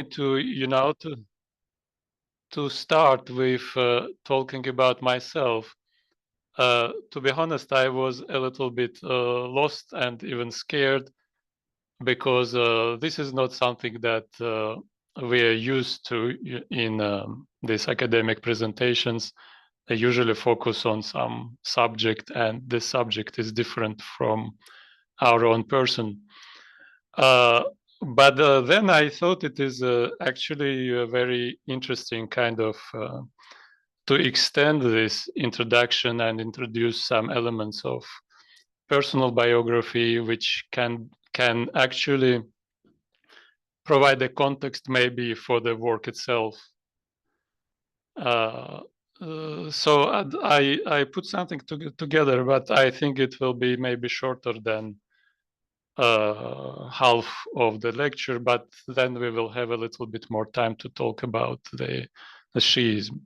to start with talking about myself. To be honest, I was a little bit lost and even scared because this is not something that we are used to in these academic presentations. They usually focus on some subject, and this subject is different from our own person. But then I thought it is actually a very interesting kind of to extend this introduction and introduce some elements of personal biography, which can actually provide a context maybe for the work itself. So I put something together, but I think it will be maybe shorter than half of the lecture, but then we will have a little bit more time to talk about the Shi'ism.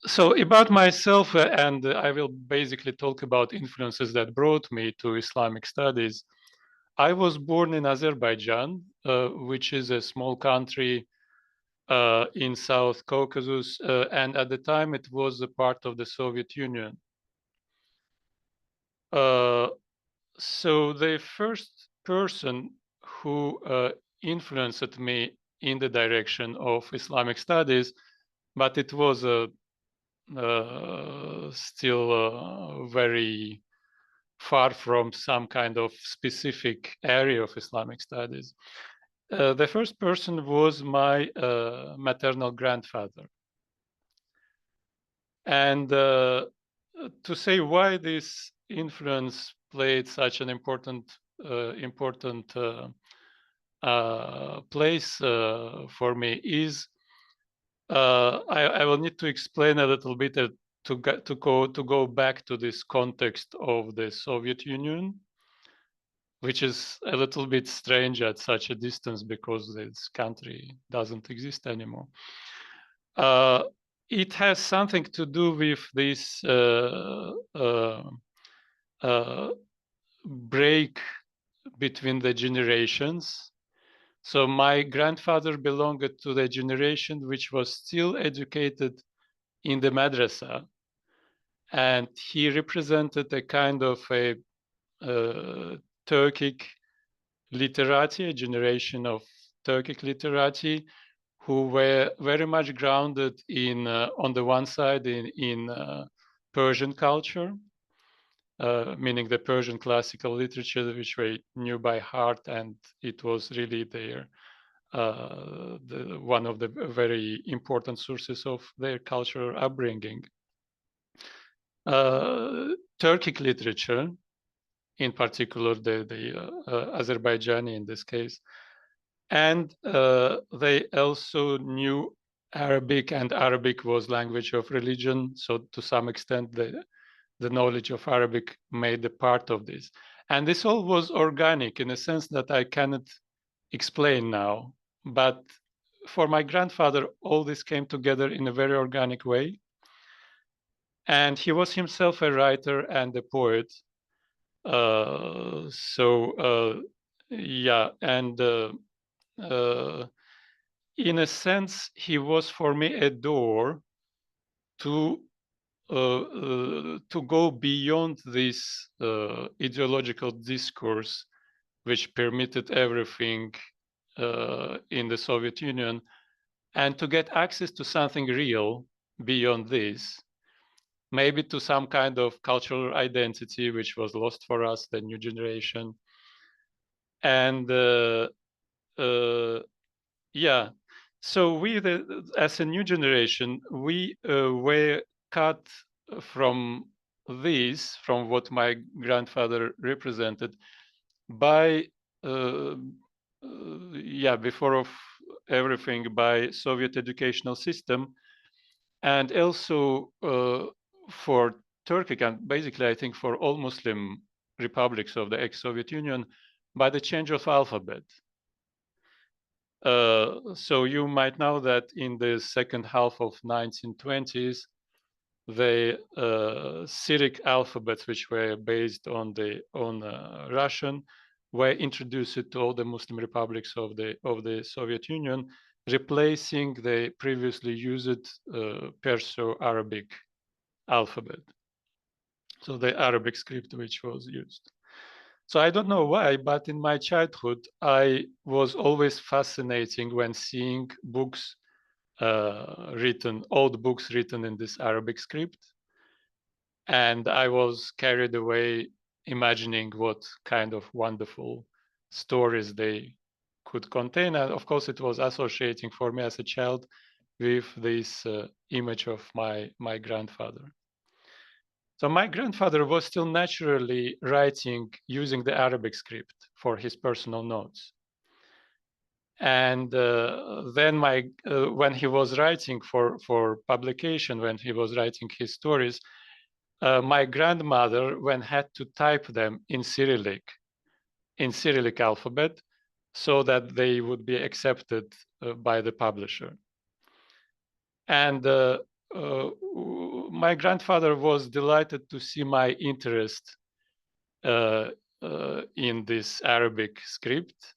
So about myself, and I will basically talk about influences that brought me to Islamic studies. I was born in Azerbaijan, which is a small country in South Caucasus, and at the time it was a part of the Soviet Union. So the first person who influenced me in the direction of Islamic studies, but it was still very far from some kind of specific area of Islamic studies. The first person was my maternal grandfather. And to say why this influence played such an important place for me is I will need to explain a little bit to go back to this context of the Soviet Union, which is a little bit strange at such a distance because this country doesn't exist anymore. It has something to do with this break between the generations. So my grandfather belonged to the generation which was still educated in the madrasa, and he represented a kind of a Turkic literati, a generation of Turkic literati who were very much grounded in, on the one side, in Persian culture, meaning the Persian classical literature, which they knew by heart, and it was really their one of the very important sources of their cultural upbringing. Turkic literature, in particular the Azerbaijani in this case, and they also knew Arabic, and Arabic was language of religion. So to some extent, the knowledge of Arabic made a part of this. And this all was organic in a sense that I cannot explain now. But for my grandfather, all this came together in a very organic way. And he was himself a writer and a poet. Yeah, and in a sense, he was for me a door to go beyond this ideological discourse, which permitted everything in the Soviet Union, and to get access to something real beyond this, maybe to some kind of cultural identity which was lost for us, the new generation. And yeah, so we, as a new generation, we were cut from this, from what my grandfather represented, by yeah, before of everything, by Soviet educational system, and also for Turkic, and basically I think for all Muslim republics of the ex-Soviet Union, by the change of alphabet. So you might know that in the second half of 1920s, the Syriac alphabets, which were based on Russian, were introduced to all the Muslim republics of the Soviet Union, replacing the previously used Perso-Arabic alphabet. So the Arabic script which was used. So I don't know why, but in my childhood, I was always fascinating when seeing books old books written in this Arabic script. And I was carried away imagining what kind of wonderful stories they could contain. And of course, it was associating for me as a child with this image of my grandfather. So my grandfather was still naturally writing using the Arabic script for his personal notes. And then when he was writing for publication, when he was writing his stories, my grandmother, when had to type them in Cyrillic alphabet, so that they would be accepted by the publisher. And my grandfather was delighted to see my interest in this Arabic script.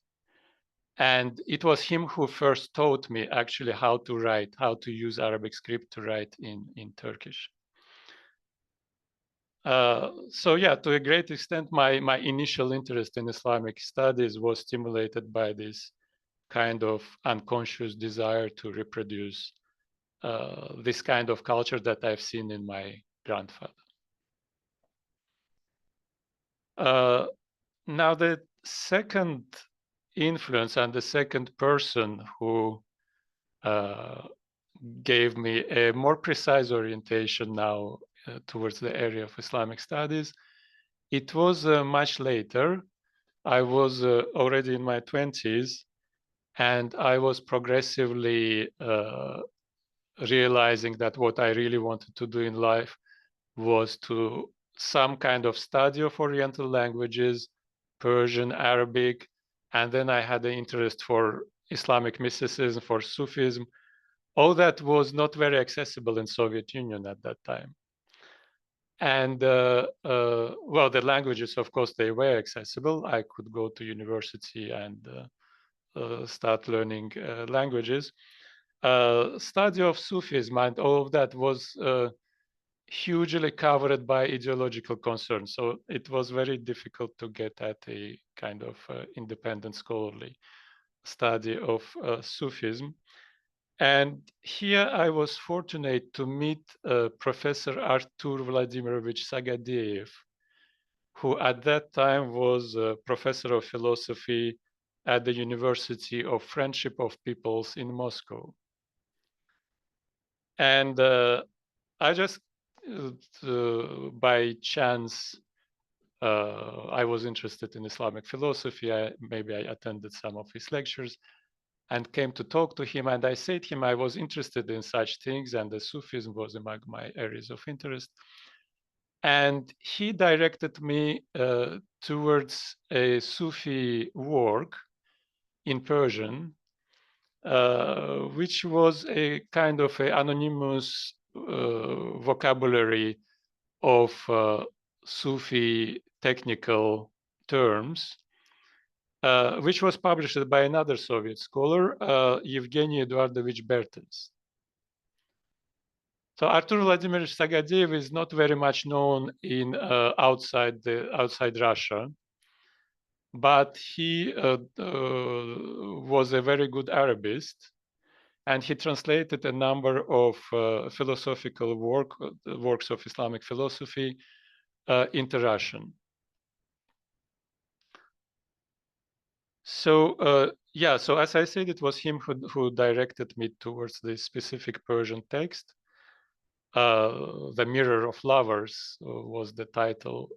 And it was him who first taught me actually how to use Arabic script to write in Turkish. So yeah, to a great extent, my initial interest in Islamic studies was stimulated by this kind of unconscious desire to reproduce this kind of culture that I've seen in my grandfather. Now, the second influence and the second person who gave me a more precise orientation now towards the area of Islamic studies, it was much later. I was already in my 20s, and I was progressively realizing that what I really wanted to do in life was to some kind of study of Oriental languages, Persian, Arabic, and then I had an interest for Islamic mysticism, for Sufism. All that was not very accessible in Soviet Union at that time. And well, the languages, of course, they were accessible. I could go to university and start learning languages. Study of Sufism and all of that was hugely covered by ideological concerns. So it was very difficult to get at a kind of independent scholarly study of Sufism. And here I was fortunate to meet Professor Artur Vladimirovich Sagadeev, who at that time was a professor of philosophy at the University of Friendship of Peoples in Moscow. And I just, by chance, I was interested in Islamic philosophy. Maybe I attended some of his lectures and came to talk to him. And I said to him I was interested in such things, and the Sufism was among my areas of interest. And he directed me towards a Sufi work in Persian, which was a kind of an anonymous vocabulary of Sufi technical terms, which was published by another Soviet scholar, Evgeny Eduardovich Bertens. So Artur Vladimirovich Sagadeev is not very much known in outside Russia, but he was a very good Arabist, and he translated a number of philosophical works of Islamic philosophy into Russian. So yeah, so as I said, it was him who directed me towards this specific Persian text. The Mirror of Lovers was the title,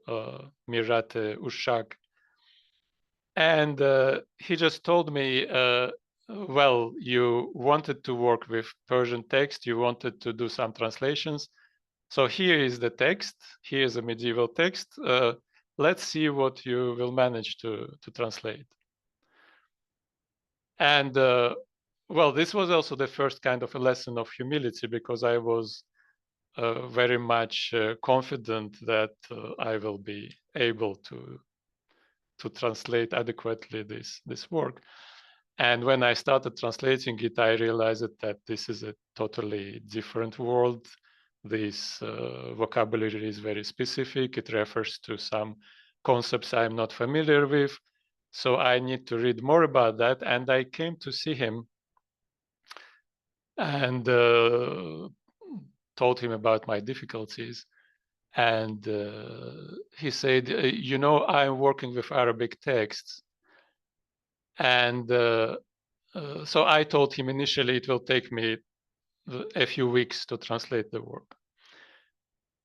Mirate Ushak. And he just told me, well, you wanted to work with Persian text, you wanted to do some translations. So here is the text, here is a medieval text. Let's see what you will manage to translate. And well, this was also the first kind of a lesson of humility, because I was very much confident that I will be able to to translate adequately this work. And when I started translating it, I realized that this is a totally different world. This vocabulary is very specific. It refers to some concepts I'm not familiar with. So I need to read more about that. And I came to see him and told him about my difficulties. And he said, you know, I'm working with Arabic texts. And so I told him initially it will take me a few weeks to translate the work.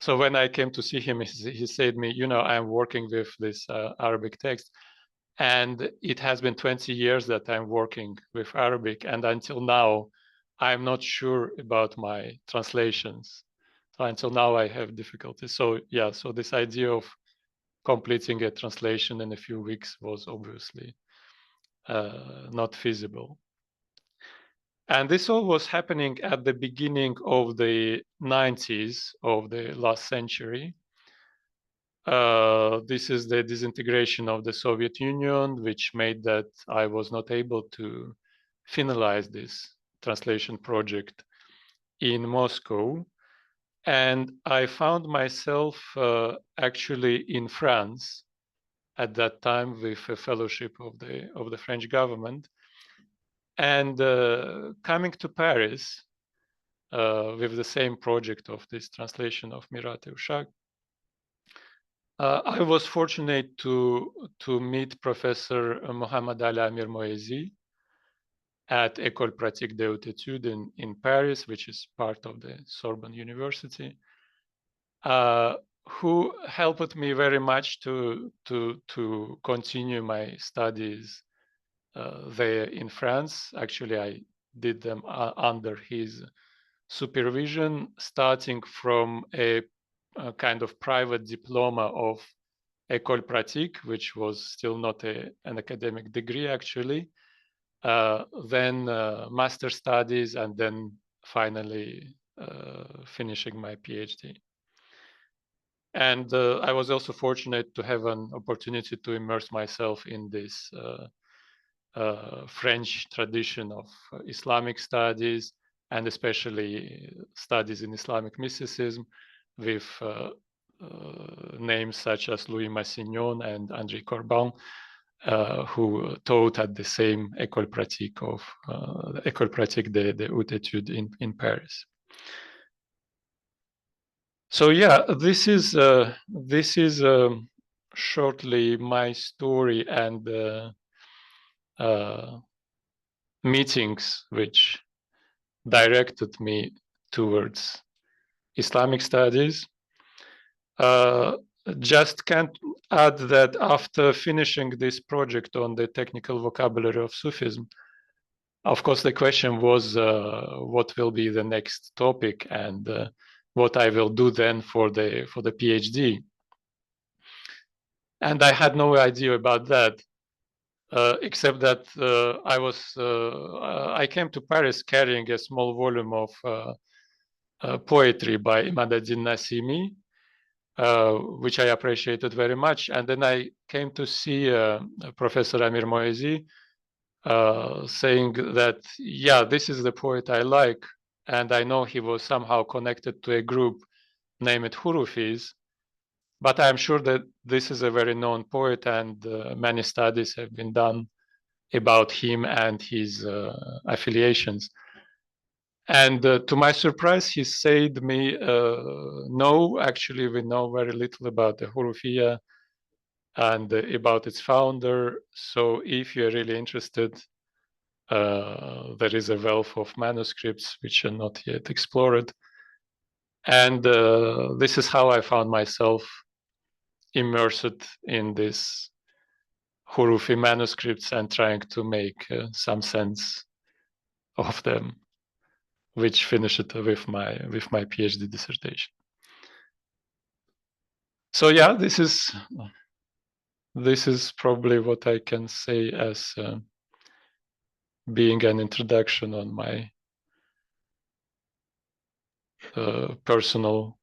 So when I came to see him, he said me, you know, I'm working with this Arabic text. And it has been 20 years that I'm working with Arabic. And until now, I'm not sure about my translations. So until now, I have difficulties. So yeah, so this idea of completing a translation in a few weeks was obviously not feasible. And this all was happening at the beginning of the 90s of the last century. This is the disintegration of the Soviet Union, which made that I was not able to finalize this translation project in Moscow. And I found myself actually in France at that time with a fellowship of the French government. And coming to Paris with the same project of this translation of Mirat Uşak, I was fortunate to meet Professor Mohamed Ali Mir-Moezi at École Pratique des Hautes Études in Paris, which is part of the Sorbonne University, who helped me very much to continue my studies there in France. Actually, I did them under his supervision, starting from a kind of private diploma of École Pratique, which was still not an academic degree, actually. Then master studies, and then finally finishing my PhD. And I was also fortunate to have an opportunity to immerse myself in this French tradition of Islamic studies, and especially studies in Islamic mysticism, with names such as Louis Massignon and André Corbin, who taught at the same École Pratique of École Pratique des Hautes Études in Paris. So yeah, this is shortly my story and meetings which directed me towards Islamic studies. Just can't add that after finishing this project on the technical vocabulary of Sufism, of course, the question was what will be the next topic and what I will do then for the PhD. And I had no idea about that, except that I came to Paris carrying a small volume of poetry by Imad ad-Din Nasimi, which I appreciated very much. And then I came to see Professor Amir Moezi saying that, yeah, this is the poet I like. And I know he was somehow connected to a group named Hurufis, but I'm sure that this is a very known poet, and many studies have been done about him and his affiliations. And to my surprise, he said me, no, actually, we know very little about the Hurufiyya and about its founder. So if you're really interested, there is a wealth of manuscripts which are not yet explored. And this is how I found myself immersed in this Hurufi manuscripts and trying to make some sense of them, which finished with my PhD dissertation. So yeah, this is probably what I can say as being an introduction on my personal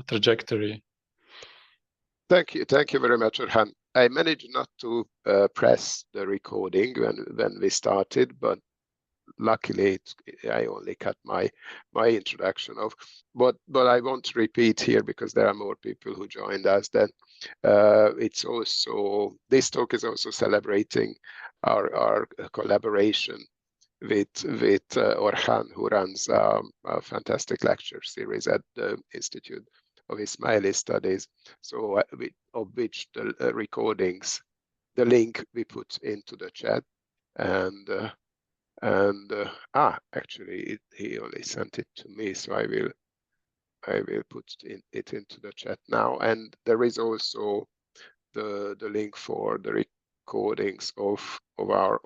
trajectory. Thank you very much, Orkhan. I managed not to press the recording when we started, but luckily I only cut my introduction off. But I won't repeat here because there are more people who joined us. Then it's also, this talk is also celebrating our collaboration with Orkhan, who runs a fantastic lecture series at the Institute of Ismaili Studies. So of which the recordings, the link we put into the chat, and actually he only sent it to me, so I will put it into the chat now. And there is also the link for the recordings of our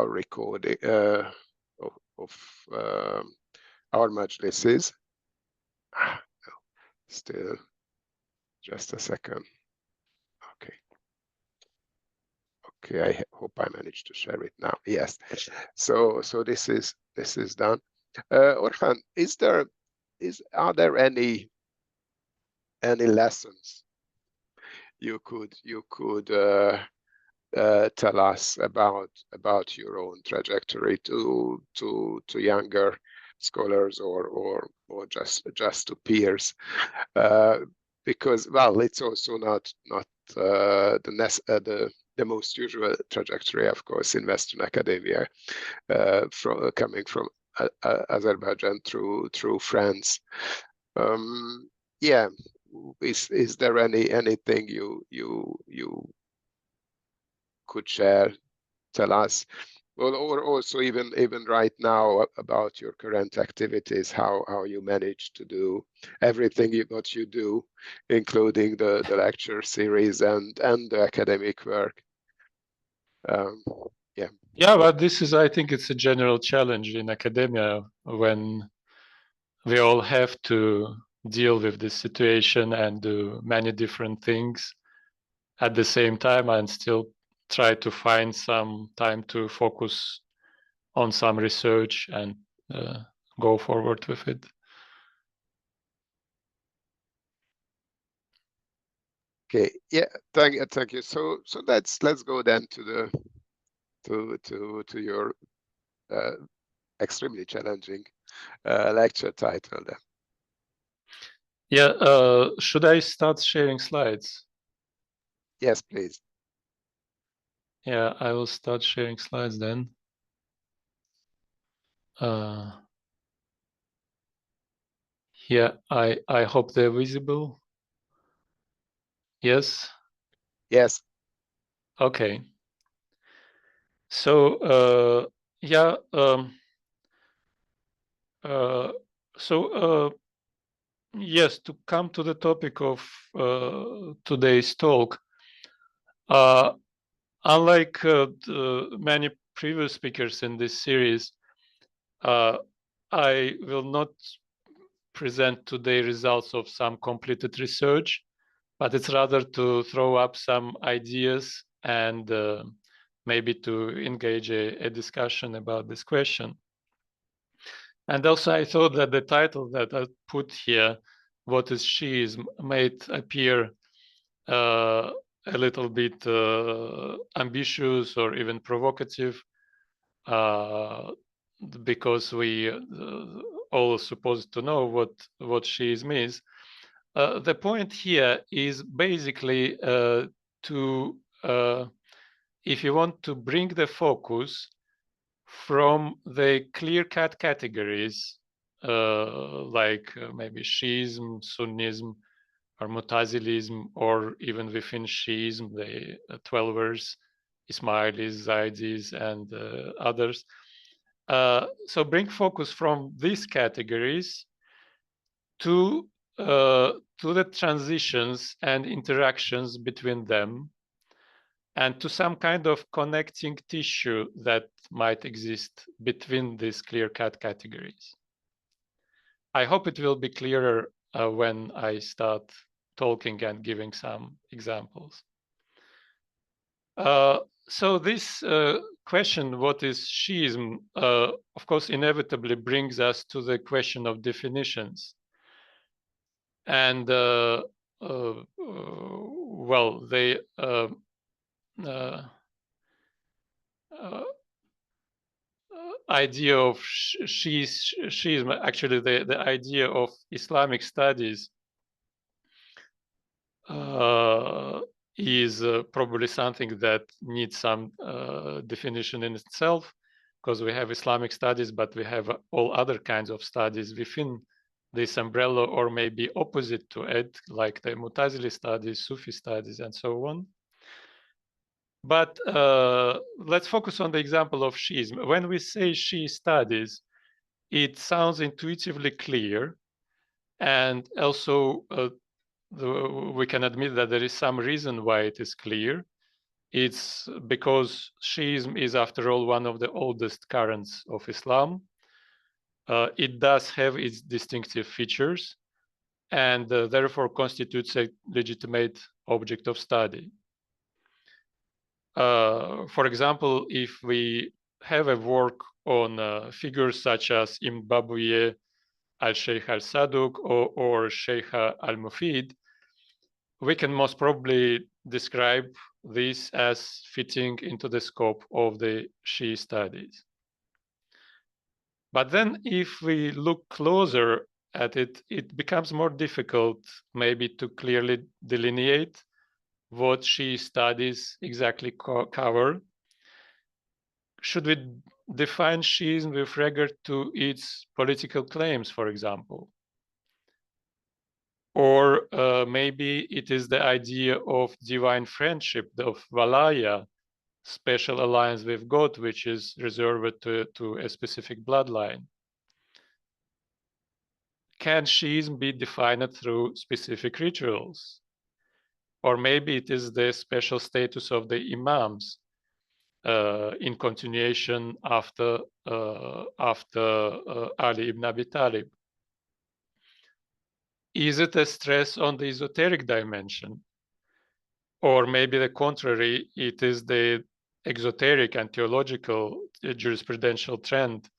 recording of our majlises. Still, just a second. Okay, I hope I managed to share it now. Yes. So this is done. Orkhan, are there any lessons you could tell us about your own trajectory to younger scholars or just to peers? Because, well, it's also not the most usual trajectory, of course, in Western academia, coming from Azerbaijan through France. Yeah, is there anything you could share, tell us? Well, or also even right now about your current activities, how you manage to do everything what you do, including the lecture series and the academic work. Yeah, but this is, I think it's a general challenge in academia when we all have to deal with this situation and do many different things at the same time and still try to find some time to focus on some research and go forward with it. Okay, yeah, thank you. So let's go then to your extremely challenging lecture title then. Yeah, should I start sharing slides? Yes, please. Yeah, I will start sharing slides then. Yeah, I hope they're visible. Yes? Yes. Okay. So, yeah, yes, to come to the topic of today's talk, unlike many previous speakers in this series, I will not present today results of some completed research, but it's rather to throw up some ideas and maybe to engage a discussion about this question. And also I thought that the title that I put here, What is Shi'ism, made appear a little bit ambitious or even provocative, because we all supposed to know what Shi'ism is. The point here is basically to, if you want to bring the focus from the clear-cut categories, like maybe Shi'ism, Sunnism, or Mu'tazilism, or even within Shi'ism, the Twelvers, Ismailis, Zaydis, and others. So bring focus from these categories to the transitions and interactions between them, and to some kind of connecting tissue that might exist between these clear-cut categories. I hope it will be clearer when I start talking and giving some examples. So this question, what is Shi'ism, of course, inevitably brings us to the question of definitions. And well, they idea of Shi'ism, actually the idea of Islamic studies is probably something that needs some definition in itself, because we have Islamic studies, but we have all other kinds of studies within this umbrella, or maybe opposite to it, like the Mu'tazili studies, Sufi studies, and so on. But let's focus on the example of Shi'ism. When we say Shi'i studies, it sounds intuitively clear, and also we can admit that there is some reason why it is clear. It's because Shi'ism is, after all, one of the oldest currents of Islam. It does have its distinctive features, and therefore constitutes a legitimate object of study. For example, if we have a work on figures such as Ibn Babuyeh, al-Sheikh al-Saduq, or Sheikh al-Mufid, we can most probably describe this as fitting into the scope of the Shi'i studies. But then if we look closer at it, it becomes more difficult maybe to clearly delineate what Shi'i studies exactly cover. Should we define Shi'ism with regard to its political claims, for example? Or maybe it is the idea of divine friendship, of Valaya, special alliance with God, which is reserved to a specific bloodline. Can Shi'ism be defined through specific rituals? Or maybe it is the special status of the imams in continuation after Ali ibn Abi Talib. Is it a stress on the esoteric dimension? Or maybe the contrary, it is the exoteric and theological jurisprudential trend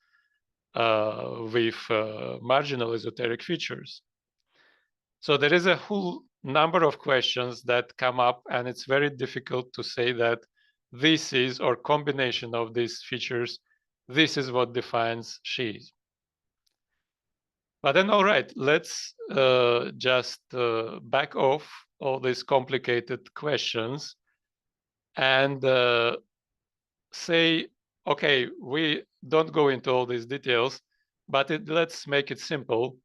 with marginal esoteric features. So there is a whole number of questions that come up, and it's very difficult to say that this is, or combination of these features, this is what defines Shi'ism. But then, all right, let's just back off all these complicated questions and say, okay, we don't go into all these details, but let's make it simple.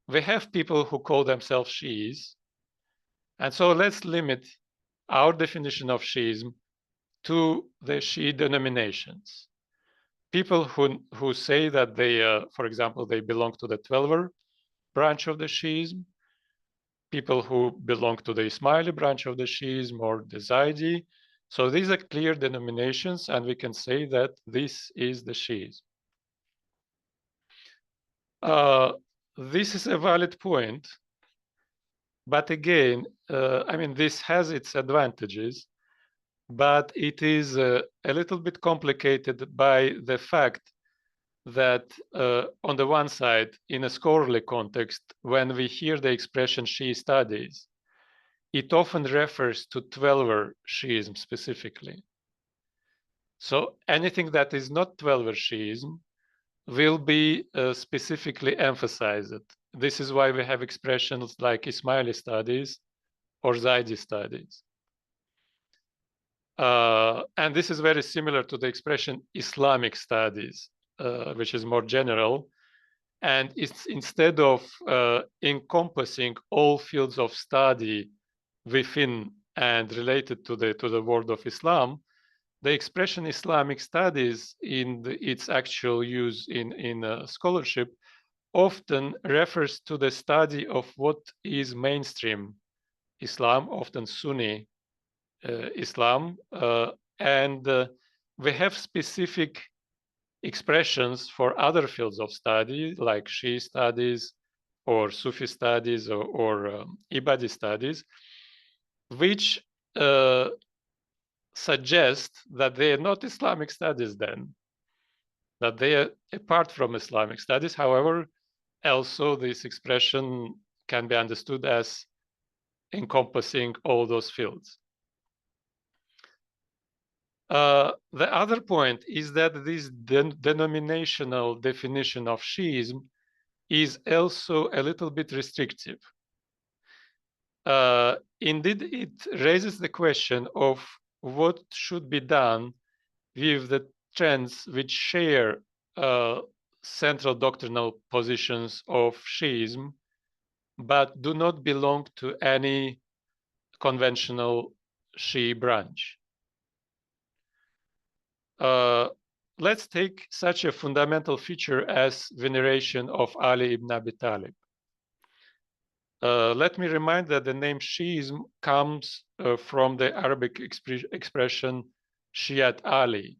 We have people who call themselves Shi'is, and so let's limit our definition of Shi'ism to the Shi'i denominations. People who say that they, for example, they belong to the Twelver branch of the Shi'ism, people who belong to the Ismaili branch of the Shi'ism, or the Zaydi. So these are clear denominations, and we can say that this is the Shi'ism. This is a valid point, but again, I mean, this has its advantages, but it is a little bit complicated by the fact that on the one side, in a scholarly context, when we hear the expression Shi'i studies, it often refers to Twelver Shi'ism specifically. So anything that is not Twelver Shi'ism will be specifically emphasized. This is why we have expressions like Ismaili studies or Zaydi studies. And this is very similar to the expression Islamic studies, which is more general. And it's instead of encompassing all fields of study within and related to the world of Islam, the expression Islamic studies in its actual use in scholarship often refers to the study of what is mainstream Islam, often Sunni Islam, and we have specific expressions for other fields of study, like Shi'i studies or Sufi studies or Ibadi studies, which suggest that they are not Islamic studies then, that they are apart from Islamic studies. However, also this expression can be understood as encompassing all those fields. The other point is that this denominational definition of Shi'ism is also a little bit restrictive. Indeed, it raises the question of what should be done with the trends which share central doctrinal positions of Shi'ism, but do not belong to any conventional Shi'i branch. Let's take such a fundamental feature as veneration of Ali ibn Abi Talib. Let me remind that the name Shi'ism comes from the Arabic expression Shi'at Ali,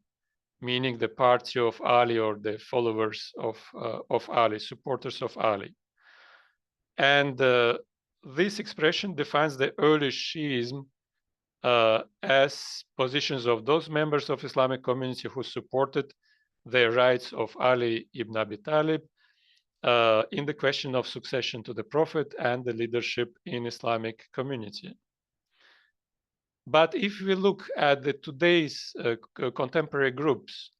meaning the party of Ali or the followers of Ali, supporters of Ali. And this expression defines the early Shi'ism as positions of those members of Islamic community who supported the rights of Ali ibn Abi Talib in the question of succession to the Prophet and the leadership in Islamic community. But if we look at the today's contemporary groups,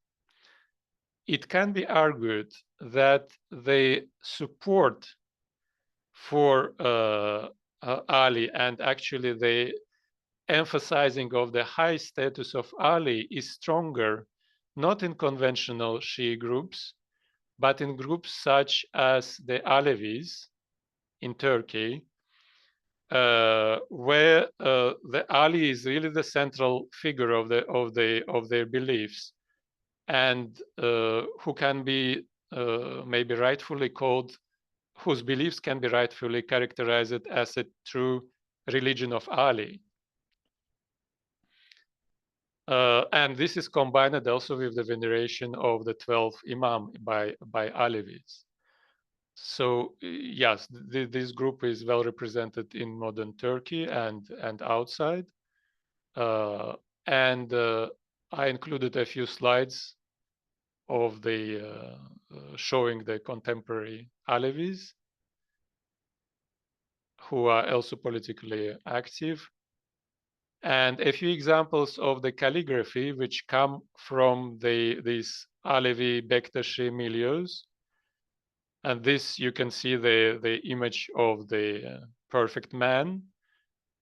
it can be argued that the support for Ali and actually the emphasizing of the high status of Ali is stronger, not in conventional Shi'i groups, but in groups such as the Alevis in Turkey, where the Ali is really the central figure of their beliefs, and who can be maybe rightfully called, whose beliefs can be rightfully characterized as a true religion of Ali. And this is combined also with the veneration of the 12 Imam by Alevis. So yes, this group is well represented in modern Turkey and outside. And I included a few slides of the showing the contemporary Alevis who are also politically active, and a few examples of the calligraphy which come from these Alevi Bektashi milieus. And this, you can see the image of the perfect man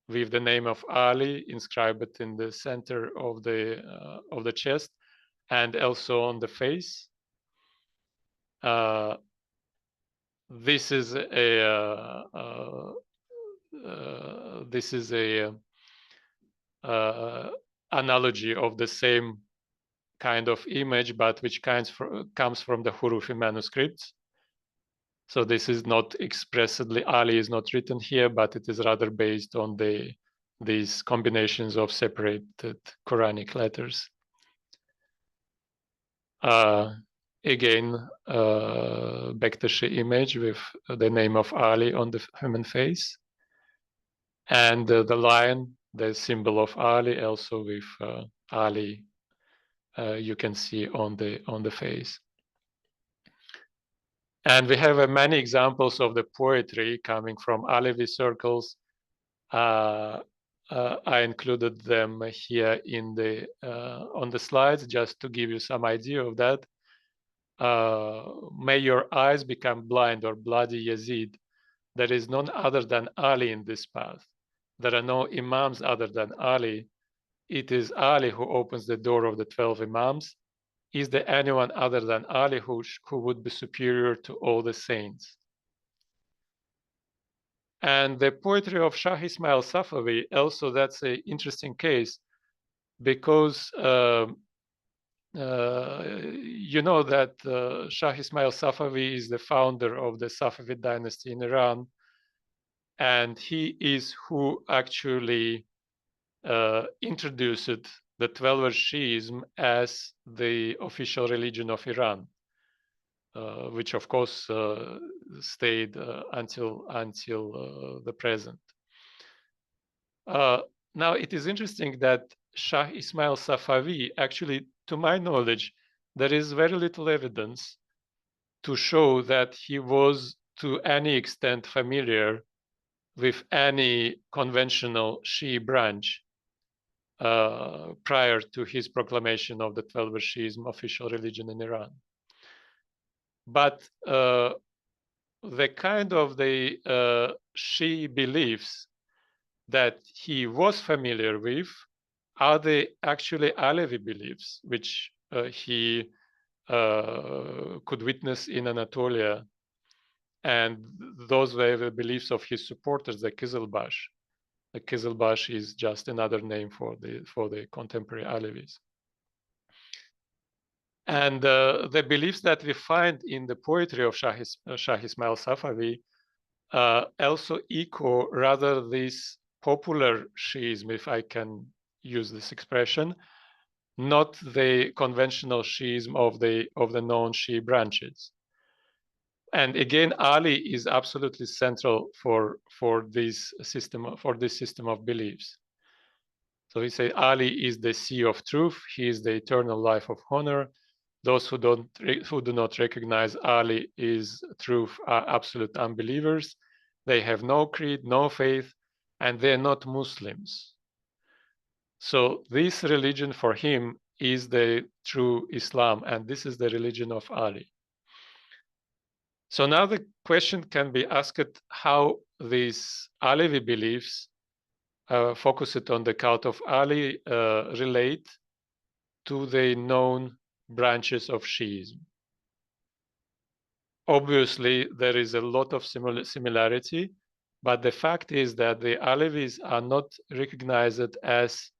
with the name of Ali inscribed in the center of the chest and also on the face. This is a analogy of the same kind of image, but which comes from the Hurufi manuscripts. So this is not expressly, Ali is not written here, but it is rather based on these combinations of separated Quranic letters. Again, Bektashi image with the name of Ali on the human face. And the lion, the symbol of Ali, also with Ali, you can see on the face. And we have many examples of the poetry coming from Alevi circles. I included them here in on the slides just to give you some idea of that. May your eyes become blind, or bloody Yazid. There is none other than Ali in this path. There are no Imams other than Ali. It is Ali who opens the door of the 12 Imams. Is there anyone other than Ali who would be superior to all the saints? And the poetry of Shah Ismail Safavi, also that's an interesting case, because you know that Shah Ismail Safavi is the founder of the Safavid dynasty in Iran, and he is who actually introduced the Twelver Shi'ism as the official religion of Iran, which of course stayed until the present. Now it is interesting that Shah Ismail Safavi, actually, to my knowledge, there is very little evidence to show that he was to any extent familiar with any conventional Shi'i branch prior to his proclamation of the 12 Shi'ism official religion in Iran. But the kind of the Shi'i beliefs that he was familiar with are the actually Alevi beliefs, which he could witness in Anatolia. And those were the beliefs of his supporters, the Kizilbash. The Kizilbash is just another name for the contemporary Alevis. And the beliefs that we find in the poetry of Shah Ismail Safavi also echo rather this popular Shi'ism, if I can use this expression, not the conventional Shi'ism of the known Shi'i branches. And again, Ali is absolutely central for this system of beliefs. So we say Ali is the sea of truth. He is the eternal life of honor. Those who do not recognize Ali is truth are absolute unbelievers. They have no creed, no faith, and they're not Muslims. So this religion for him is the true Islam, and this is the religion of Ali. So now the question can be asked how these Alevi beliefs focused on the cult of Ali relate to the known branches of Shi'ism. Obviously, there is a lot of similarity, but the fact is that the Alevis are not recognized as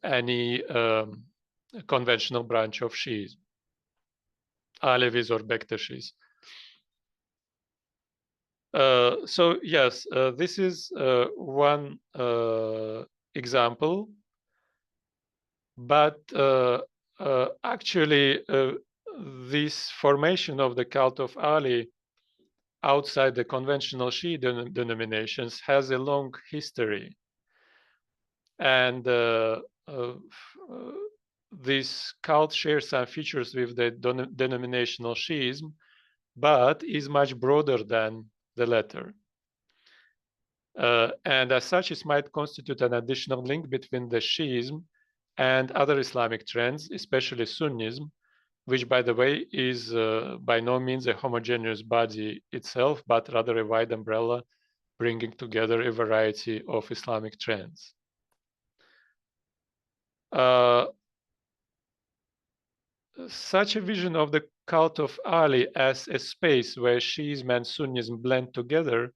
any conventional branch of Shi'ism, Alevis or Bektashis. So yes, this is one example, but actually this formation of the cult of Ali outside the conventional Shi'i denominations has a long history. And this cult shares some features with the denominational Shi'ism, but is much broader than the latter. And as such, it might constitute an additional link between the Shi'ism and other Islamic trends, especially Sunnism, which, by the way, is by no means a homogeneous body itself, but rather a wide umbrella bringing together a variety of Islamic trends. Such a vision of the cult of Ali as a space where Shi'ism and Sunnism blend together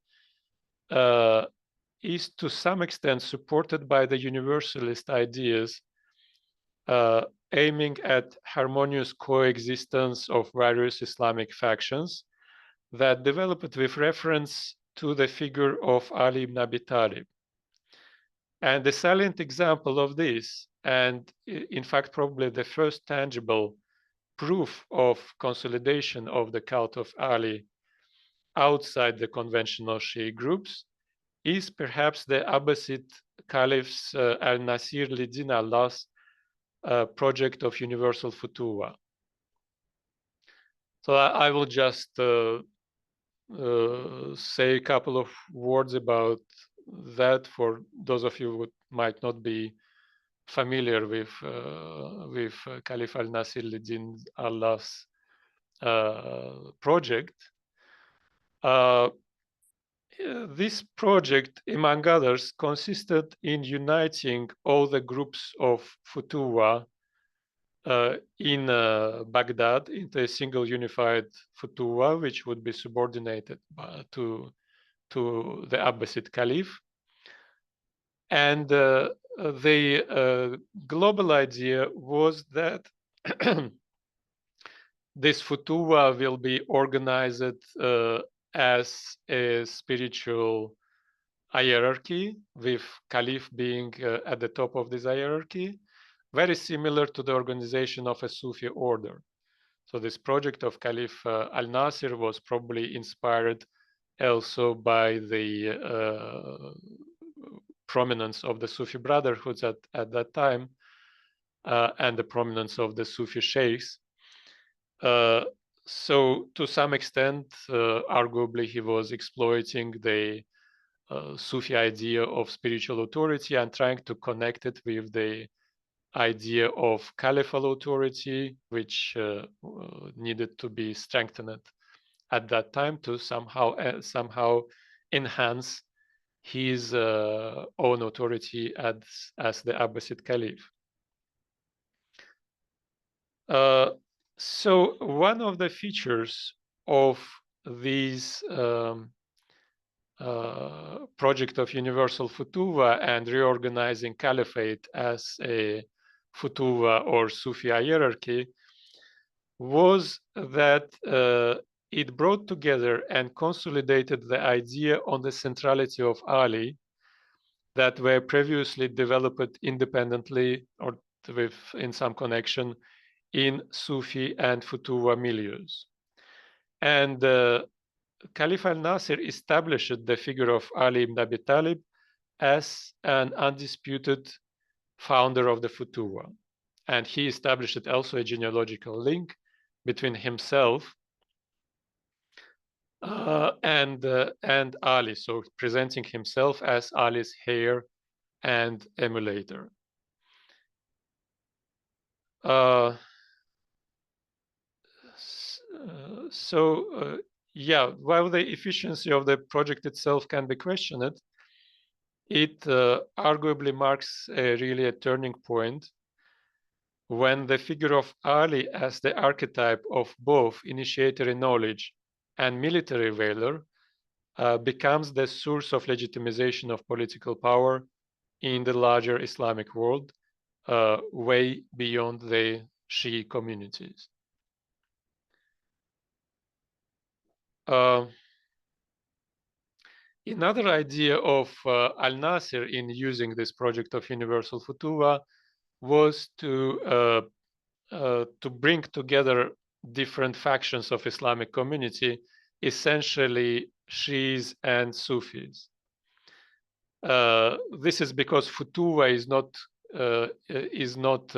is to some extent supported by the universalist ideas aiming at harmonious coexistence of various Islamic factions that developed with reference to the figure of Ali ibn Abi Talib. And the salient example of this, and in fact probably the first tangible proof of consolidation of the cult of Ali outside the conventional Shi'i groups, is perhaps the Abbasid Caliph's al-Nasir li-Din Allah's project of universal futuwa. So I will just say a couple of words about that for those of you who might not be familiar with Caliph al-Nasir li-Din Allah's project. This project, among others, consisted in uniting all the groups of Futuwa in Baghdad into a single unified Futuwa, which would be subordinated to the Abbasid Caliph. And the global idea was that this Futuwa will be organized as a spiritual hierarchy, with Caliph being at the top of this hierarchy, very similar to the organization of a Sufi order. So this project of Caliph al-Nasir was probably inspired also by the prominence of the Sufi brotherhoods at that time and the prominence of the Sufi sheikhs. So to some extent, arguably, he was exploiting the Sufi idea of spiritual authority and trying to connect it with the idea of caliphal authority, which needed to be strengthened at that time to somehow enhance his own authority as the Abbasid Caliph. So one of the features of these project of universal futuwa and reorganizing caliphate as a futuwa or Sufi hierarchy was that it brought together and consolidated the idea on the centrality of Ali that were previously developed independently or in some connection in Sufi and Futuwa milieus. And Caliph al-Nasir established the figure of Ali ibn Abi Talib as an undisputed founder of the Futuwa. And he established also a genealogical link between himself and Ali, so presenting himself as Ali's heir and emulator. Yeah, while the efficiency of the project itself can be questioned, it arguably marks really a turning point when the figure of Ali as the archetype of both initiatory knowledge and military valor becomes the source of legitimization of political power in the larger Islamic world, way beyond the Shi'i communities. Another idea of al-Nasir in using this project of universal futuwa was to bring together different factions of Islamic community, essentially Shi'is and Sufis. This is because futuwa is not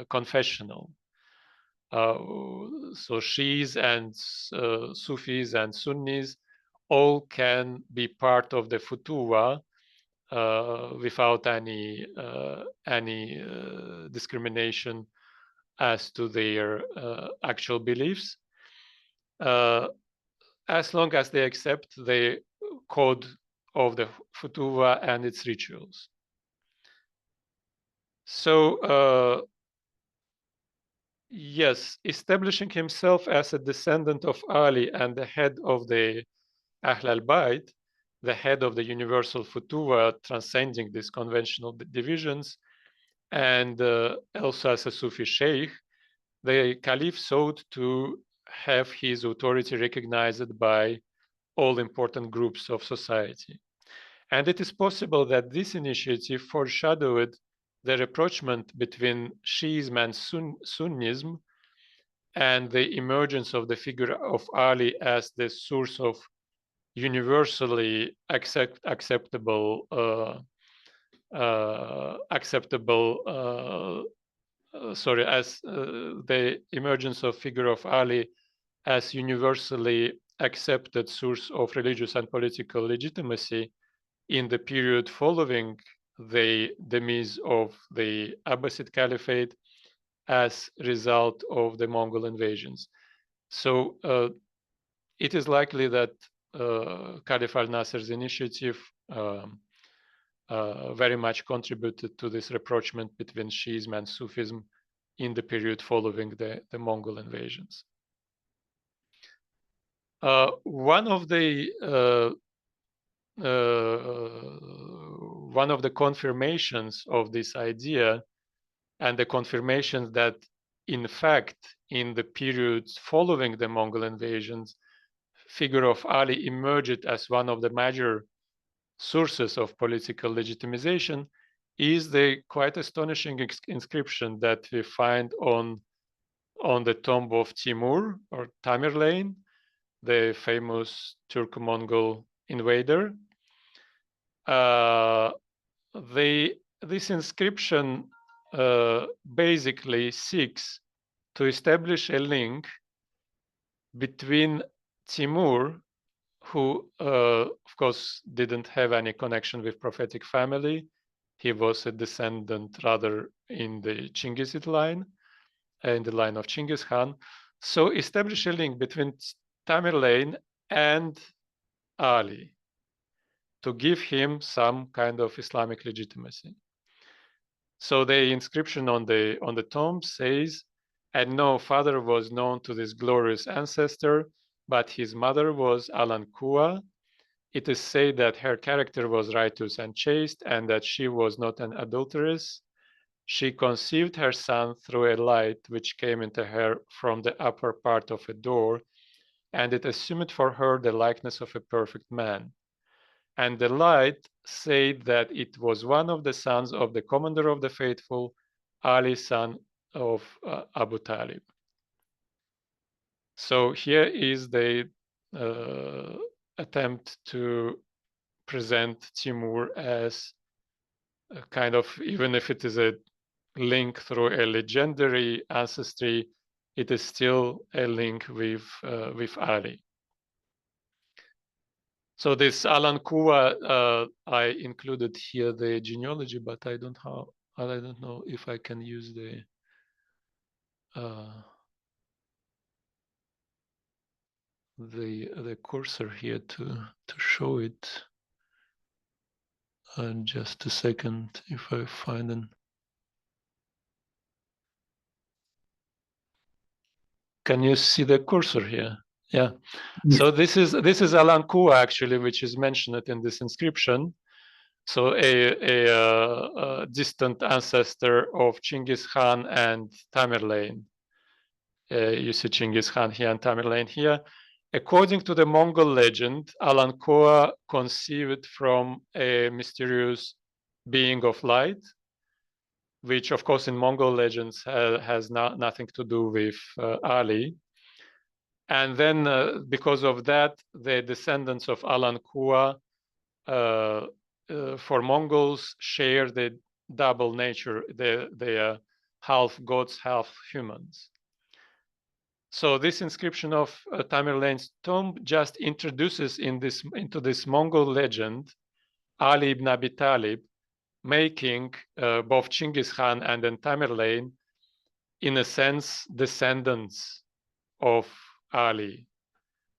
confessional. So Shi'is and Sufis and Sunnis all can be part of the futuwa without any discrimination as to their actual beliefs, as long as they accept the code of the futuwa and its rituals. So yes, establishing himself as a descendant of Ali and the head of the Ahl al-Bayt, the head of the universal futuwa, transcending these conventional divisions, and also as a Sufi sheikh, the Caliph sought to have his authority recognized by all important groups of society. And it is possible that this initiative foreshadowed the rapprochement between Shi'ism and Sunnism and the emergence of the figure of Ali as the source of universally acceptable as the emergence of figure of Ali as universally accepted source of religious and political legitimacy in the period following the demise of the Abbasid Caliphate as a result of the Mongol invasions. So it is likely that Caliph al-Nasir's initiative very much contributed to this rapprochement between Shi'ism and Sufism in the period following the Mongol invasions. One of the confirmations of this idea, and the confirmations that in fact in the period following the Mongol invasions, figure of Ali emerged as one of the major sources of political legitimization, is the quite astonishing inscription that we find on the tomb of Timur or Tamerlane, the famous Turco-Mongol invader. This inscription basically seeks to establish a link between Timur, who, of course, didn't have any connection with prophetic family. He was a descendant rather in the Chinggisid line, in the line of Chinggis Khan. So establish a link between Tamerlane and Ali to give him some kind of Islamic legitimacy. So the inscription on the tomb says, "And no father was known to this glorious ancestor, but his mother was Alankua. It is said that her character was righteous and chaste, and that she was not an adulteress. She conceived her son through a light which came into her from the upper part of a door, and it assumed for her the likeness of a perfect man. And the light said that it was one of the sons of the commander of the faithful, Ali, son of Abu Talib." So here is the attempt to present Timur as a kind of, even if it is a link through a legendary ancestry, it is still a link with Ali. So this Alan Kua, I included here the genealogy, but I don't know if I can use the cursor here to show it. Just a second, if I find an. Can you see the cursor here? Yeah. Yes. So this is Alan Kua actually, which is mentioned in this inscription. So a distant ancestor of Chinggis Khan and Tamerlane. You see Chinggis Khan here and Tamerlane here. According to the Mongol legend, Alan Kua conceived from a mysterious being of light, which of course in Mongol legends has nothing to do with Ali. And then because of that, the descendants of Alan Kua for Mongols share the double nature, they are half gods, half humans. So this inscription of Tamerlane's tomb just introduces into this Mongol legend Ali ibn Abi Talib, making both Chinggis Khan and then Tamerlane, in a sense, descendants of Ali,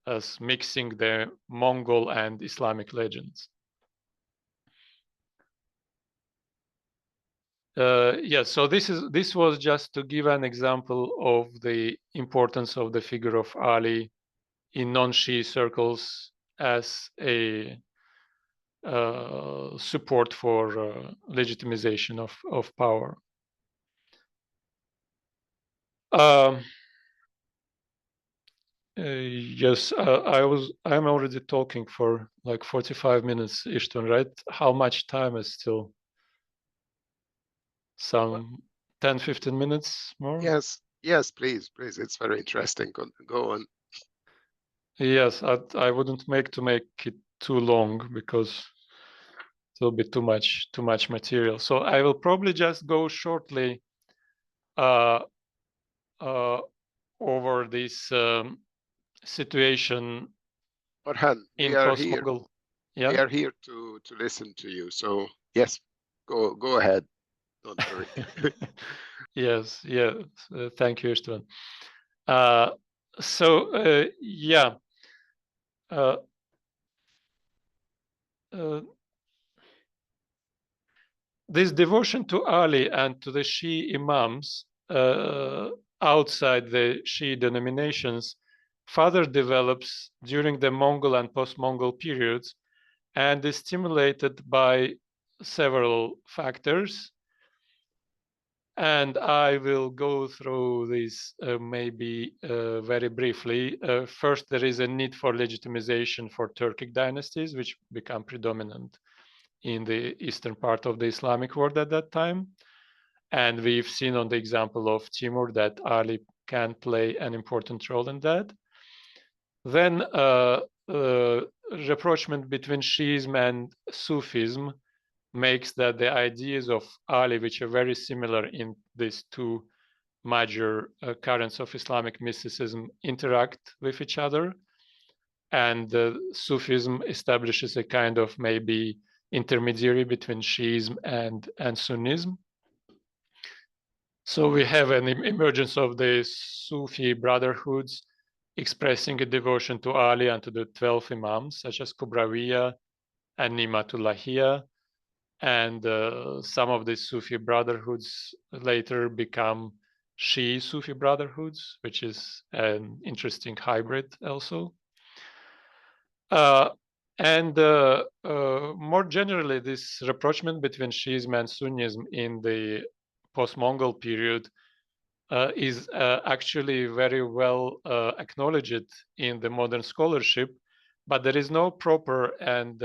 as mixing the Mongol and Islamic legends. Yes, so this was just to give an example of the importance of the figure of Ali in non-Shi'i circles as a support for legitimization of power. Yes, I'm already talking for like 45 minutes, Ishton, right? How much time is still? Some 10, 15 minutes more? Yes, please. It's very interesting. Go on. Yes, I wouldn't make it too long because it'll be too much material. So I will probably just go shortly over this situation Orkhan, in post-Mongol. Yeah? We are here to listen to you. So yes, go ahead. Don't worry. Yes. Thank you, Istvan. Yeah. This devotion to Ali and to the Shi'i imams outside the Shi'i denominations further develops during the Mongol and post-Mongol periods and is stimulated by several factors. And I will go through this maybe very briefly. First, there is a need for legitimization for Turkic dynasties, which become predominant in the eastern part of the Islamic world at that time. And we've seen on the example of Timur that Ali can play an important role in that. Then rapprochement between Shi'ism and Sufism makes that the ideas of Ali, which are very similar in these two major currents of Islamic mysticism interact with each other. And Sufism establishes a kind of maybe intermediary between Shi'ism and Sunnism. So we have an emergence of the Sufi brotherhoods expressing a devotion to Ali and to the 12 Imams, such as Kubrawiya and Nimatullahiyya. And some of the Sufi brotherhoods later become Shi'i Sufi brotherhoods, which is an interesting hybrid also. And more generally, this rapprochement between Shi'ism and Sunnism in the post-Mongol period is actually very well acknowledged in the modern scholarship, but there is no proper and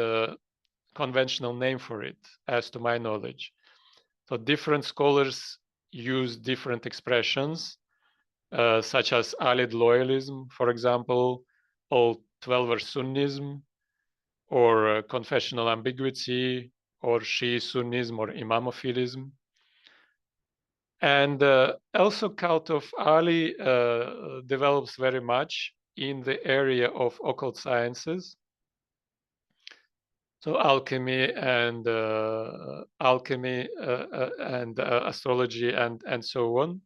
conventional name for it, as to my knowledge. So different scholars use different expressions, such as Alid loyalism, for example, or Twelver Sunnism, or confessional ambiguity, or Shi'i Sunnism, or Imamophilism. And also cult of Ali develops very much in the area of occult sciences. So alchemy and astrology and so on.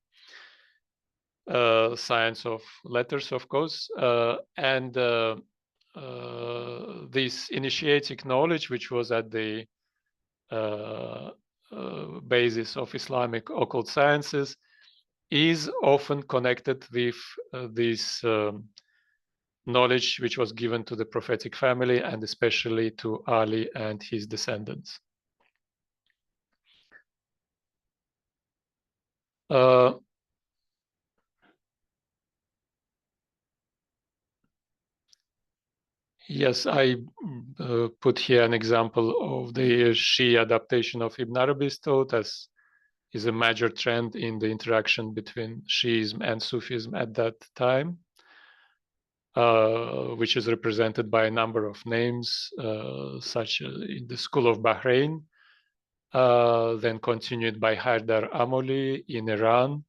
Science of letters, of course, and this initiatic knowledge, which was at the basis of Islamic occult sciences, is often connected with this knowledge which was given to the prophetic family, and especially to Ali and his descendants. Yes, I put here an example of the Shi'i adaptation of Ibn Arabi's thought, as is a major trend in the interaction between Shi'ism and Sufism at that time, which is represented by a number of names, such as in the school of Bahrain, then continued by Haidar Amoli in Iran,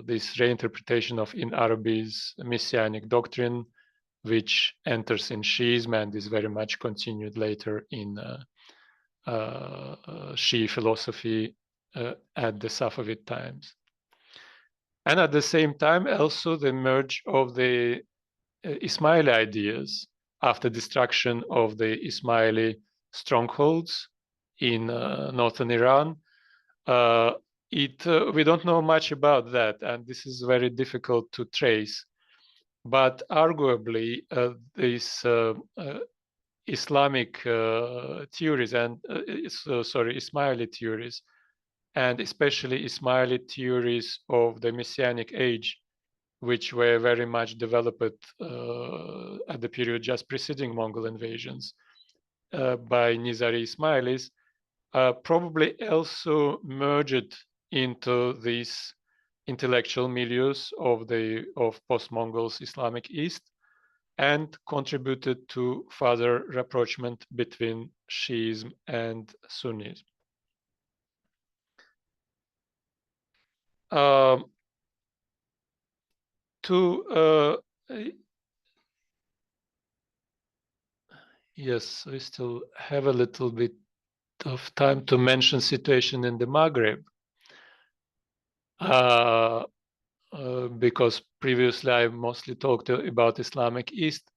this reinterpretation of Ibn Arabi's messianic doctrine, which enters in Shi'ism and is very much continued later in Shi'i philosophy at the Safavid times. And at the same time, also the merge of the Ismaili ideas after destruction of the Ismaili strongholds in northern Iran. We don't know much about that, and this is very difficult to trace. But arguably, these Islamic theories and Ismaili theories, and especially Ismaili theories of the Messianic age, which were very much developed at the period just preceding Mongol invasions by Nizari Ismailis, probably also merged into these intellectual milieus of post-Mongols Islamic East, and contributed to further rapprochement between Shi'ism and Sunnism. Yes, we still have a little bit of time to mention situation in the Maghreb. Because previously I mostly talked about Islamic East,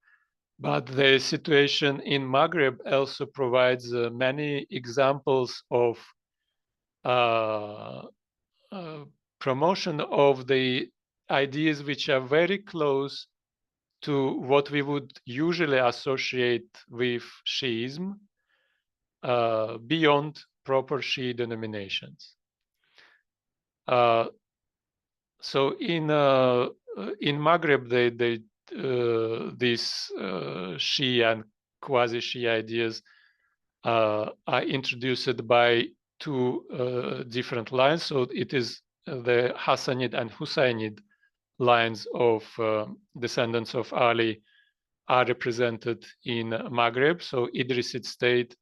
but the situation in Maghreb also provides many examples of promotion of the ideas which are very close to what we would usually associate with Shi'ism beyond proper Shi'i denominations. So in Maghreb, these Shi'i and quasi-Shi'i ideas are introduced by two different lines. So it is the Hassanid and Husainid lines of descendants of Ali are represented in Maghreb. So Idrisid state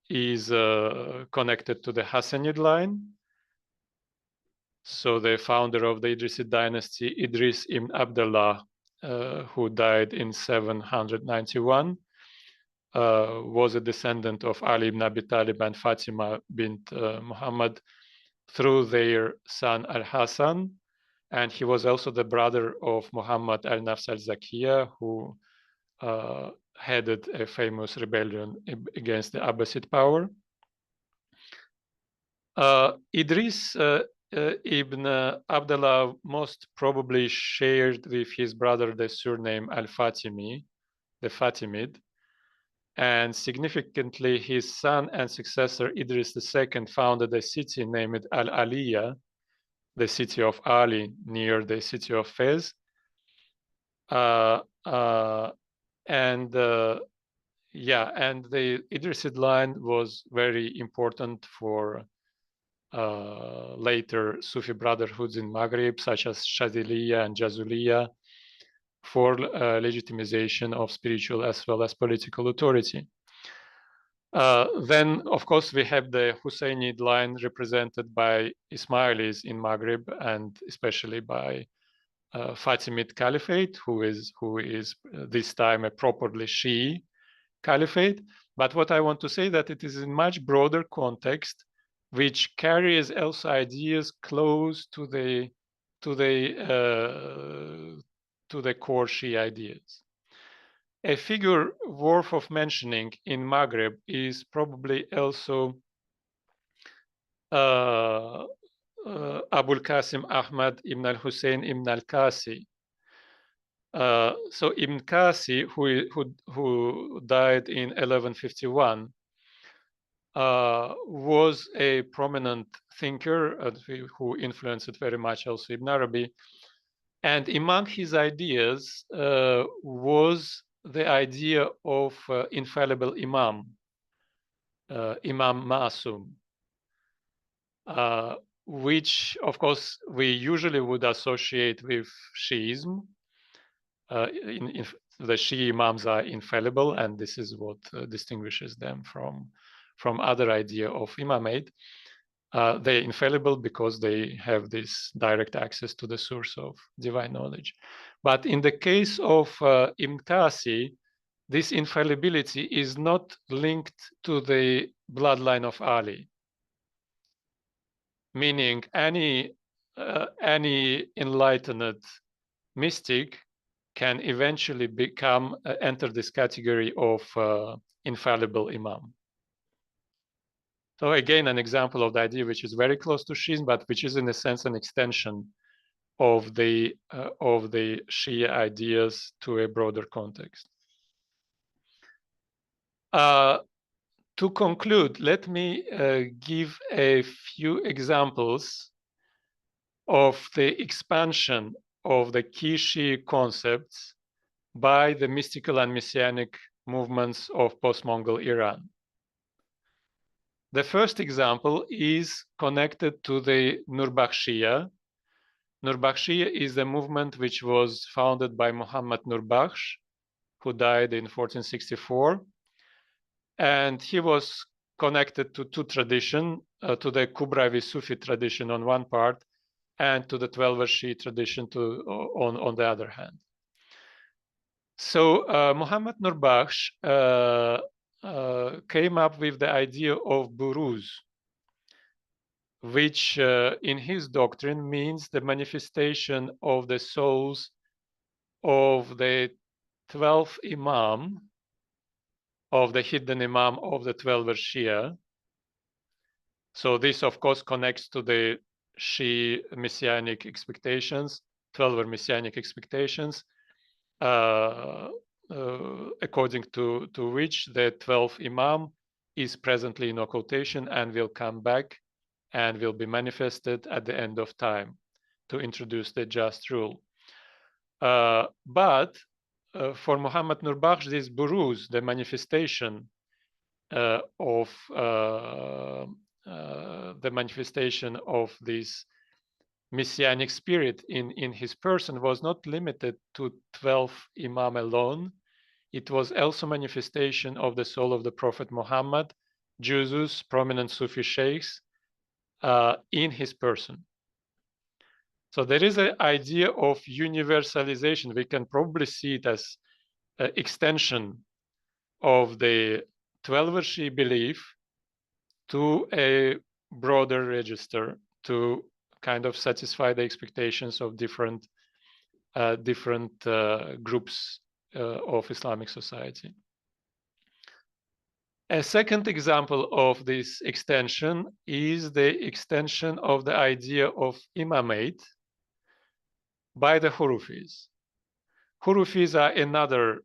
is connected to the Hassanid line. So the founder of the Idrisid dynasty, Idris ibn Abdullah, who died in 791, was a descendant of Ali ibn Abi Talib and Fatima bint Muhammad through their son Al-Hassan. And he was also the brother of Muhammad al-Nafs al-Zakiyah, who headed a famous rebellion against the Abbasid power. Idris ibn Abdullah most probably shared with his brother the surname Al-Fatimi, the Fatimid. And significantly, his son and successor Idris II founded a city named Al-Aliyah, the city of Ali, near the city of Fez. And the Idrisid line was very important for later Sufi brotherhoods in Maghreb, such as Shadiliya and Jazuliya, for legitimization of spiritual as well as political authority. Then, of course, we have the Husseinid line represented by Ismailis in Maghreb, and especially by Fatimid Caliphate, who is this time a properly Shi'i Caliphate. But what I want to say that it is in much broader context, which carries also ideas close to the core Shi'i ideas. A figure worth of mentioning in Maghreb is probably also Abul Qasim Ahmad ibn al-Hussein ibn al-Kasi. So Ibn Kasi, who died in 1151, was a prominent thinker who influenced very much also Ibn Arabi. And among his ideas was the idea of infallible imam, Imam Ma'asum, which, of course, we usually would associate with Shi'ism. The Shi'i imams are infallible, and this is what distinguishes them from other idea of imamate. They're infallible because they have this direct access to the source of divine knowledge. But in the case of Ibn Kasi, this infallibility is not linked to the bloodline of Ali, meaning any enlightened mystic can eventually enter this category of infallible imam. So again, an example of the idea which is very close to Shi'ism, but which is in a sense an extension of the Shia ideas to a broader context. To conclude, let me give a few examples of the expansion of the key Shi'i concepts by the mystical and messianic movements of post-Mongol Iran. The first example is connected to the Nurbakhshiya. Nurbakhshiya is a movement which was founded by Muhammad Nurbakhsh, who died in 1464. And he was connected to two traditions, to the Kubrawi Sufi tradition on one part, and to the 12er Shi'i tradition on the other hand. So Muhammad Nurbakhsh came up with the idea of buruz, which in his doctrine means the manifestation of the souls of the 12th Imam, of the hidden Imam of the 12er Shia. So this, of course, connects to the Shi'i messianic expectations, 12er messianic expectations, according to which the 12th Imam is presently in occultation and will come back and will be manifested at the end of time to introduce the just rule. But for Muhammad Nurbakhsh, this buruz, the manifestation of this messianic spirit in his person was not limited to 12 Imam alone. It was also manifestation of the soul of the Prophet Muhammad, Jesus, prominent Sufi sheikhs, in his person. So there is an idea of universalization. We can probably see it as an extension of the 12er Shi'i belief to a broader register to kind of satisfy the expectations of different groups of Islamic society. A second example of this extension is the extension of the idea of imamate by the Hurufis. Hurufis are another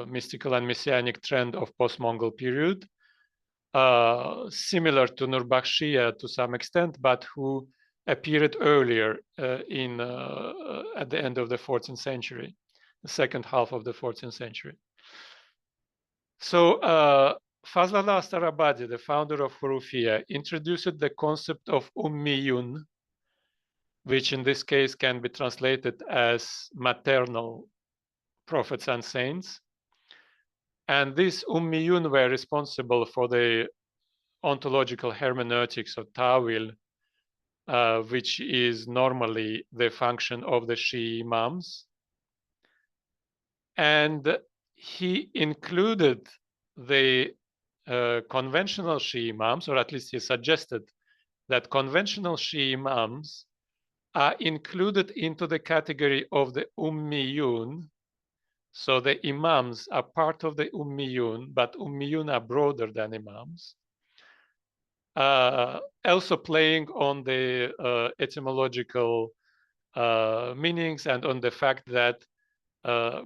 mystical and messianic trend of post-Mongol period, similar to Nurbakhshiya to some extent, but who appeared earlier at the end of the 14th century, the second half of the 14th century. So Fazlallah Astarabadi, the founder of Hurufiyya, introduced the concept of Ummiyun, which in this case can be translated as maternal prophets and saints. And these Ummiyun were responsible for the ontological hermeneutics of Ta'wil, which is normally the function of the Shi'i imams. And he included the conventional Shi'i imams, or at least he suggested that conventional Shi'i imams are included into the category of the Ummiyun. So the imams are part of the Ummiyun, but Ummiyun are broader than imams. Also playing on the etymological meanings and on the fact that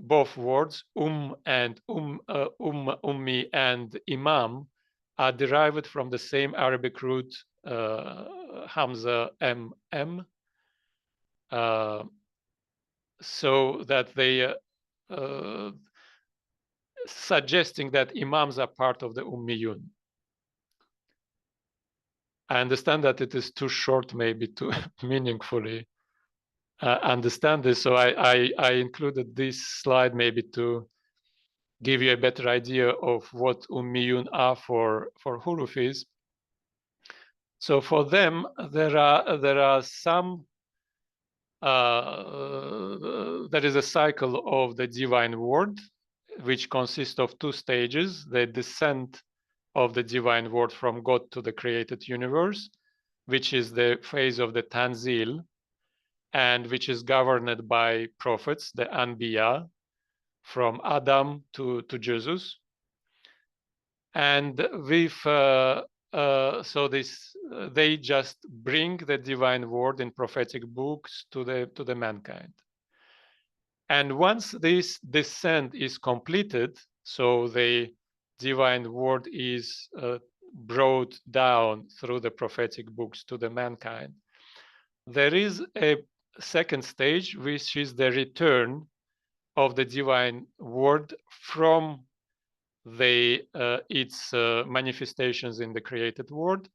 both words, and ummi and imam, are derived from the same Arabic root, hamza mm, so that they suggesting that imams are part of the ummiyun. I understand that it is too short maybe to meaningfully understand this, so I included this slide maybe to give you a better idea of what ummiyun are for Hurufis. So for them, there are some there is a cycle of the divine word, which consists of two stages: the descent of the divine word from God to the created universe, which is the phase of the Tanzil, and which is governed by prophets, the Anbiya, from Adam to Jesus. And with so this they just bring the divine word in prophetic books to the mankind. And once this descent is completed, so the divine word is brought down through the prophetic books to the mankind, there is a second stage, which is the return of the divine word from its manifestations in the created world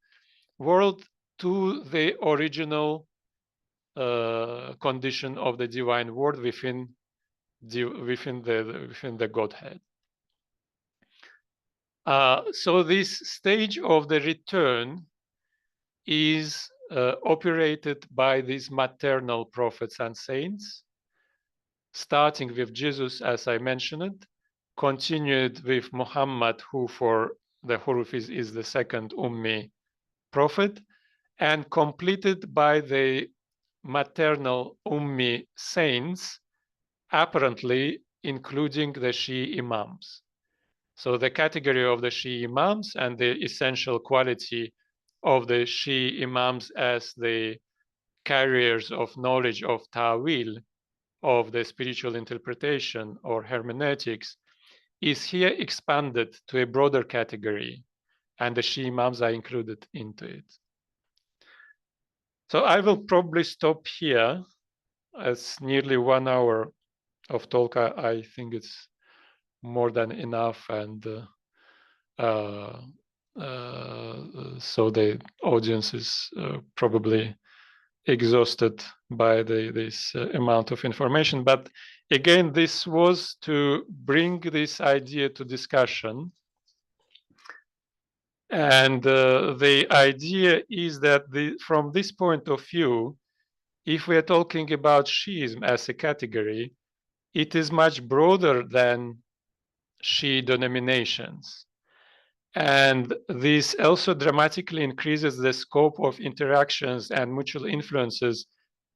to the original condition of the divine word within the Godhead. So this stage of the return is operated by these maternal prophets and saints, starting with Jesus, as I mentioned, continued with Muhammad, who for the Hurufis is the second Ummi prophet, and completed by the maternal Ummi saints, apparently including the Shi'i imams. So the category of the Shi'i imams and the essential quality of the Shi'i imams as the carriers of knowledge of Ta'wil, of the spiritual interpretation or hermeneutics, is here expanded to a broader category, and the Shi'i imams are included into it. So I will probably stop here, as nearly 1 hour of talk. I think it's more than enough, and so the audience is probably exhausted by this amount of information. But again, this was to bring this idea to discussion. And the idea is that from this point of view, if we are talking about Shi'ism as a category, it is much broader than Shi'i denominations. And this also dramatically increases the scope of interactions and mutual influences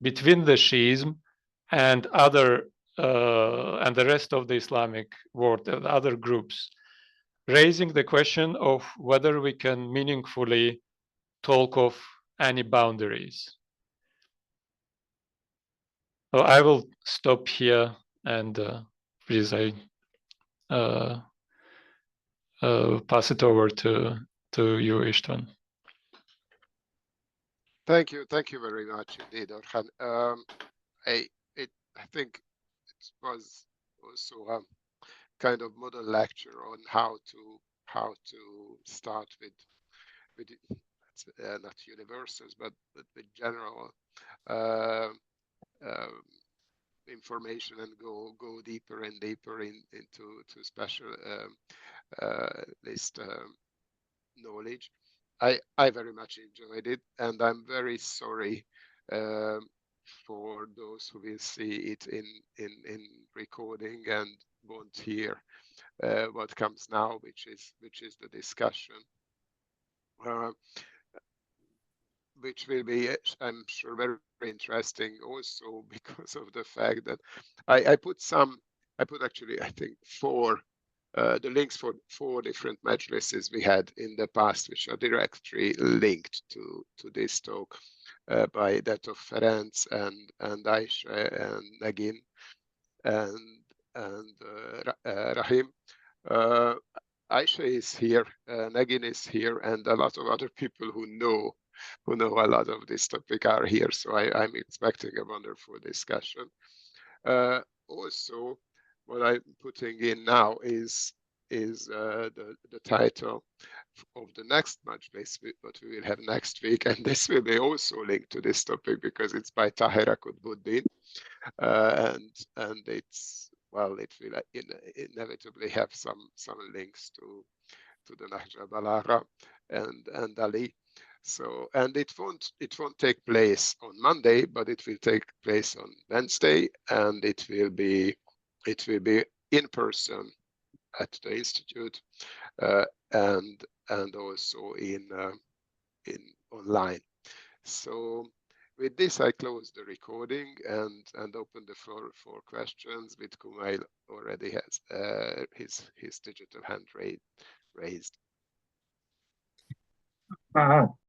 between the Shi'ism and and the rest of the Islamic world and other groups, raising the question of whether we can meaningfully talk of any boundaries. So I will stop here, and please, I pass it over to you, Istvan. Thank you very much indeed, Orkhan. I think it was also a kind of model lecture on how to start with not universals, but with general information, and go deeper and deeper into special list knowledge. I very much enjoyed it, and I'm very sorry for those who will see it in recording and won't hear what comes now, which is the discussion, which will be, I'm sure, very interesting also because of the fact that I put actually, I think, the links for 4 different majlises we had in the past, which are directly linked to this talk, by that of Ferenc and Aisha and Nagin and Rahim. Aisha is here, Nagin is here, and a lot of other people who know a lot of this topic are here. So I'm expecting a wonderful discussion. Also, what I'm putting in now is the title of the next Majlis, what we will have next week, and this will be also linked to this topic because it's by Tahira Qutbuddin, and it's, well, it will inevitably have some links to the Nahja Balagha and Ali. So, and it won't take place on Monday, but it will take place on Wednesday, and it will be in person at the institute, and also in online. So with this, I close the recording and open the floor for questions, with Kumail already has his digital hand raised.